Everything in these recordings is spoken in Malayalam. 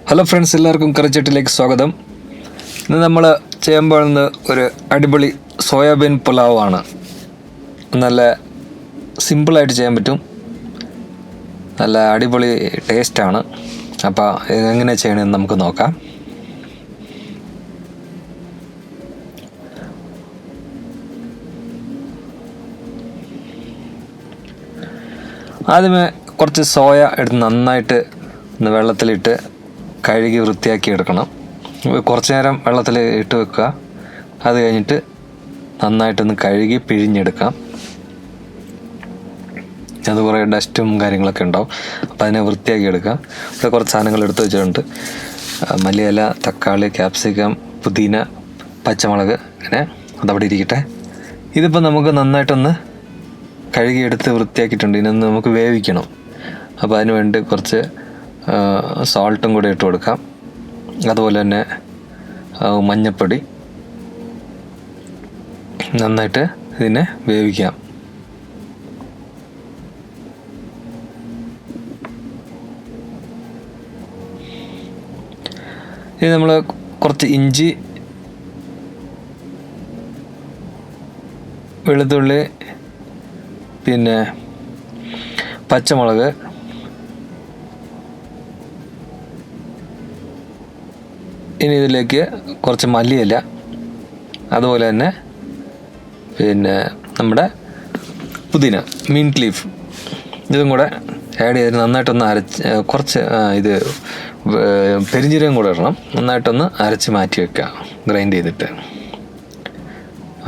ഹലോ ഫ്രണ്ട്സ്, എല്ലാവർക്കും കറിച്ചട്ടിലേക്ക് സ്വാഗതം. ഇന്ന് നമ്മൾ ചെയ്യാൻ പോകുന്നത് ഒരു അടിപൊളി സോയാബീൻ പുലാവ് ആണ്. നല്ല സിമ്പിളായിട്ട് ചെയ്യാൻ പറ്റും, നല്ല അടിപൊളി ടേസ്റ്റാണ്. അപ്പോൾ ഇതെങ്ങനെ ചെയ്യണമെന്ന് നമുക്ക് നോക്കാം. ആദ്യമേ കുറച്ച് സോയ എടുത്ത് നന്നായിട്ട് വെള്ളത്തിലിട്ട് കഴുകി വൃത്തിയാക്കി എടുക്കണം. കുറച്ച് നേരം വെള്ളത്തിൽ ഇട്ട് വെക്കുക. അത് കഴിഞ്ഞിട്ട് നന്നായിട്ടൊന്ന് കഴുകി പിഴിഞ്ഞെടുക്കാം. അത് കുറേ ഡസ്റ്റും കാര്യങ്ങളൊക്കെ ഉണ്ടാവും, അപ്പോൾ അതിനെ വൃത്തിയാക്കി എടുക്കാം. ഇവിടെ കുറച്ച് സാധനങ്ങൾ എടുത്ത് വെച്ചിട്ടുണ്ട്. മല്ലിയില, തക്കാളി, ക്യാപ്സിക്കം, പുതിന, പച്ചമുളക്, അങ്ങനെ അതവിടെ ഇരിക്കട്ടെ. ഇതിപ്പോൾ നമുക്ക് നന്നായിട്ടൊന്ന് കഴുകിയെടുത്ത് വൃത്തിയാക്കിയിട്ടുണ്ട്. ഇതിനൊന്ന് നമുക്ക് വേവിക്കണം. അപ്പോൾ അതിന് വേണ്ടി കുറച്ച് സോൾട്ടും കൂടെ ഇട്ട് കൊടുക്കാം. അതുപോലെ തന്നെ മഞ്ഞൾപ്പൊടി, നന്നായിട്ട് ഇതിനെ വേവിക്കാം. ഇത് നമ്മൾ കുറച്ച് ഇഞ്ചി, വെളുത്തുള്ളി, പിന്നെ പച്ചമുളക്, ഇനി ഇതിലേക്ക് കുറച്ച് മല്ലിയില, അതുപോലെ തന്നെ പിന്നെ നമ്മുടെ പുതിന, മിൻറ്റ് ലീഫ്, ഇതും കൂടെ ആഡ് ചെയ്തിട്ട് നന്നായിട്ടൊന്ന് അരച്ച്, കുറച്ച് ഇത് പെരിഞ്ജീരകം കൂടെ ഇടണം. നന്നായിട്ടൊന്ന് അരച്ച് മാറ്റി വെക്കുക, ഗ്രൈൻഡ് ചെയ്തിട്ട്.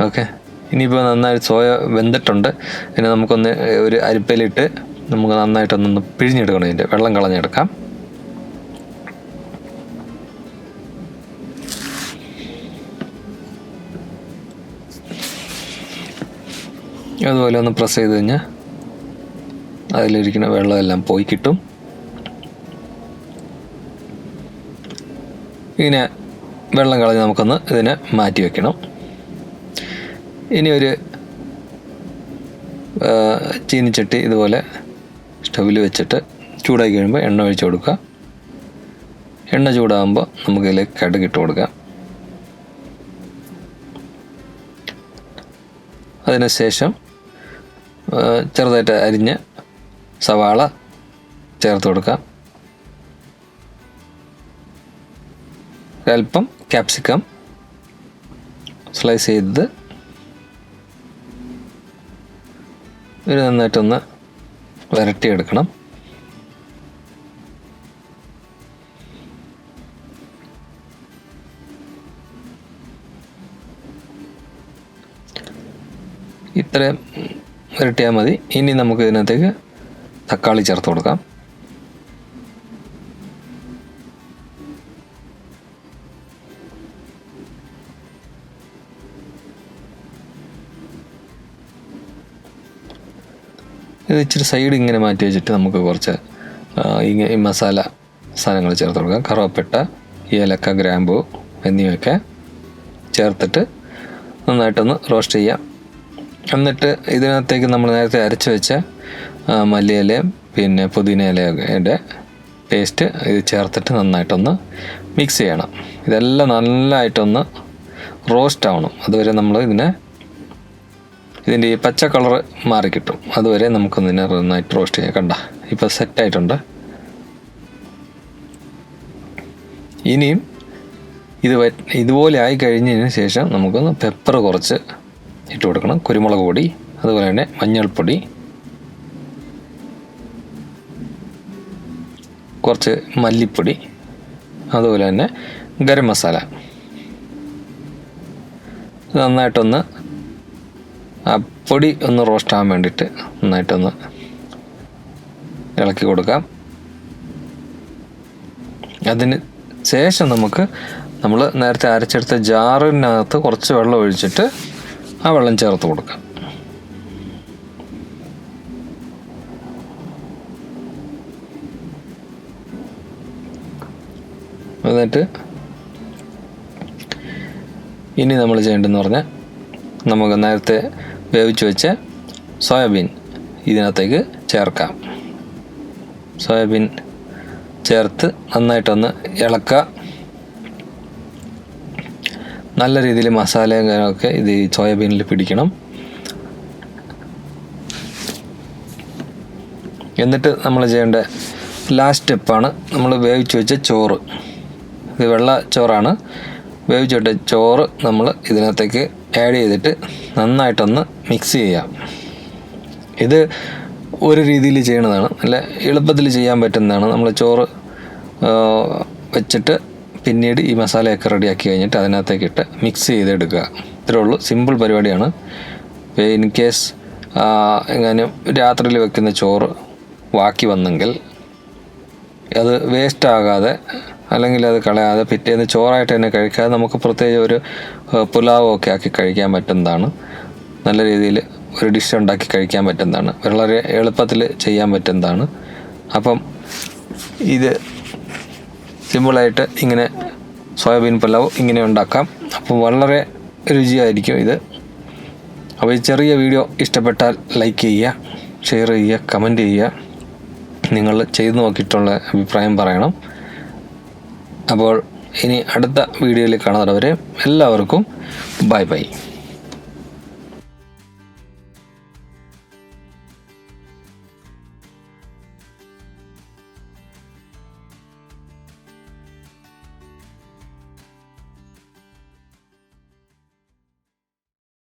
ഓക്കെ, ഇനിയിപ്പോൾ നന്നായി സോയ വെന്തിട്ടുണ്ട്. പിന്നെ നമുക്കൊന്ന് ഒരു അരിപ്പയിലിട്ട് നമുക്ക് നന്നായിട്ടൊന്ന് പിഴിഞ്ഞെടുക്കണം. ഇതിൻ്റെ വെള്ളം കളഞ്ഞെടുക്കാം. അതുപോലെ ഒന്ന് പ്രസ് ചെയ്ത് കഴിഞ്ഞാൽ അതിലിരിക്കുന്ന വെള്ളമെല്ലാം പോയി കിട്ടും. ഇങ്ങനെ വെള്ളം കളഞ്ഞ് നമുക്കൊന്ന് ഇതിനെ മാറ്റി വെക്കണം. ഇനി ഒരു ചീനിച്ചട്ടി ഇതുപോലെ സ്റ്റൗവിൽ വെച്ചിട്ട് ചൂടാക്കി കഴിയുമ്പോൾ എണ്ണ ഒഴിച്ച് കൊടുക്കുക. എണ്ണ ചൂടാകുമ്പോൾ നമുക്കിതിലേക്ക് കടുക് ഇട്ട് കൊടുക്കാം. അതിനുശേഷം ചെറുതായിട്ട് അരിഞ്ഞ് സവാള ചേർത്ത് കൊടുക്കാം. ഒരൽപ്പം ക്യാപ്സിക്കം സ്ലൈസ് ചെയ്തത് ഇത് നന്നായിട്ടൊന്ന് വരട്ടിയെടുക്കണം. ഇത്രയും വരട്ടിയാൽ മതി. ഇനി നമുക്ക് ഇതിനകത്തേക്ക് തക്കാളി ചേർത്ത് കൊടുക്കാം. ഇത് ഇച്ചിരി സൈഡ് ഇങ്ങനെ മാറ്റി വെച്ചിട്ട് നമുക്ക് കുറച്ച് ഈ മസാല സാധനങ്ങൾ ചേർത്ത് കൊടുക്കാം. കറുവപ്പട്ട, ഏലക്ക, ഗ്രാമ്പൂ എന്നിവയൊക്കെ ചേർത്തിട്ട് നന്നായിട്ടൊന്ന് റോസ്റ്റ് ചെയ്യാം. എന്നിട്ട് ഇതിനകത്തേക്ക് നമ്മൾ നേരത്തെ അരച്ച് വെച്ച മല്ലിയിലയും പിന്നെ പുതിന ഇലയുടെ പേസ്റ്റ് ഇത് ചേർത്തിട്ട് നന്നായിട്ടൊന്ന് മിക്സ് ചെയ്യണം. ഇതെല്ലാം നല്ലതായിട്ടൊന്ന് റോസ്റ്റ് ആവണം. അതുവരെ നമ്മൾ ഇതിൻ്റെ ഈ പച്ച കളറ് മാറിക്കിട്ടും. അതുവരെ നമുക്കൊന്നിനെ നന്നായിട്ട് റോസ്റ്റ് ചെയ്യാം. കണ്ട, ഇപ്പോൾ സെറ്റായിട്ടുണ്ട്. ഇനിയും ഇതുപോലെ ആയി കഴിഞ്ഞതിന് ശേഷം നമുക്കൊന്ന് പെപ്പർ കുറച്ച് ഇട്ട് കൊടുക്കണം. കുരുമുളക് പൊടി, അതുപോലെ തന്നെ മഞ്ഞൾപ്പൊടി, കുറച്ച് മല്ലിപ്പൊടി, അതുപോലെ തന്നെ ഗരം മസാല. നന്നായിട്ടൊന്ന് ആ പൊടി ഒന്ന് റോസ്റ്റ് ആകാൻ വേണ്ടിയിട്ട് നന്നായിട്ടൊന്ന് ഇളക്കി കൊടുക്കാം. അതിന് ശേഷം നമ്മൾ നേരത്തെ അരച്ചെടുത്ത ജാറിനകത്ത് കുറച്ച് വെള്ളം ഒഴിച്ചിട്ട് ആ വെള്ളം ചേർത്ത് കൊടുക്കാം. എന്നിട്ട് ഇനി നമ്മൾ ചെയ്യേണ്ടതെന്ന് പറഞ്ഞാൽ നമുക്ക് നേരത്തെ വേവിച്ച് വെച്ച സോയാബീൻ ഇതിനകത്തേക്ക് ചേർക്കാം. സോയാബീൻ ചേർത്ത് നന്നായിട്ടൊന്ന് ഇളക്കുക. നല്ല രീതിയിൽ മസാലയും കാര്യമൊക്കെ ഇത് ഈ സോയാബീനിൽ പിടിക്കണം. എന്നിട്ട് നമ്മൾ ചെയ്യേണ്ട ലാസ്റ്റ് സ്റ്റെപ്പാണ് നമ്മൾ വേവിച്ച് വെച്ച ചോറ്. ഇത് വെള്ള ചോറാണ്. വേവിച്ച് വെച്ച ചോറ് നമ്മൾ ഇതിനകത്തേക്ക് ആഡ് ചെയ്തിട്ട് നന്നായിട്ടൊന്ന് മിക്സ് ചെയ്യാം. ഇത് ഒരു രീതിയിൽ ചെയ്യണതാണ്, നല്ല എളുപ്പത്തിൽ ചെയ്യാൻ പറ്റുന്നതാണ്. നമ്മൾ ചോറ് വെച്ചിട്ട് പിന്നീട് ഈ മസാലയൊക്കെ റെഡിയാക്കി കഴിഞ്ഞിട്ട് അതിനകത്തേക്ക് ഇട്ട് മിക്സ് ചെയ്തെടുക്കുക. ഇത്രേ ഉള്ളൂ, സിമ്പിൾ പരിപാടിയാണ്. ഇൻ കേസ് എങ്ങാനും രാത്രിയിൽ വെക്കുന്ന ചോറ് ബാക്കി വന്നെങ്കിൽ അത് വേസ്റ്റ് ആകാതെ അല്ലെങ്കിൽ അത് കളയാതെ പിറ്റേന്ന് ചോറായിട്ട് തന്നെ കഴിക്കാതെ നമുക്ക് പ്രത്യേകിച്ച് ഒരു പുലാവൊക്കെ ആക്കി കഴിക്കാൻ പറ്റുന്നതാണ്. നല്ല രീതിയിൽ ഒരു ഡിഷ് ഉണ്ടാക്കി കഴിക്കാൻ പറ്റുന്നതാണ്. വളരെ എളുപ്പത്തിൽ ചെയ്യാൻ പറ്റുന്നതാണ്. അപ്പം ഇത് സിമ്പിളായിട്ട് ഇങ്ങനെ സോയാബീൻ പുലാവ് ഇങ്ങനെ ഉണ്ടാക്കാം. അപ്പം വളരെ രുചിയായിരിക്കും ഇത്. അപ്പോൾ ഈ ചെറിയ വീഡിയോ ഇഷ്ടപ്പെട്ടാൽ ലൈക്ക് ചെയ്യുക, ഷെയർ ചെയ്യുക, കമൻറ്റ് ചെയ്യുക. നിങ്ങൾ ചെയ്തു നോക്കിയിട്ടുള്ള അഭിപ്രായം പറയണം. അപ്പോൾ ഇനി അടുത്ത വീഡിയോയിൽ കാണുന്നവരെ എല്ലാവർക്കും ബൈ ബൈ.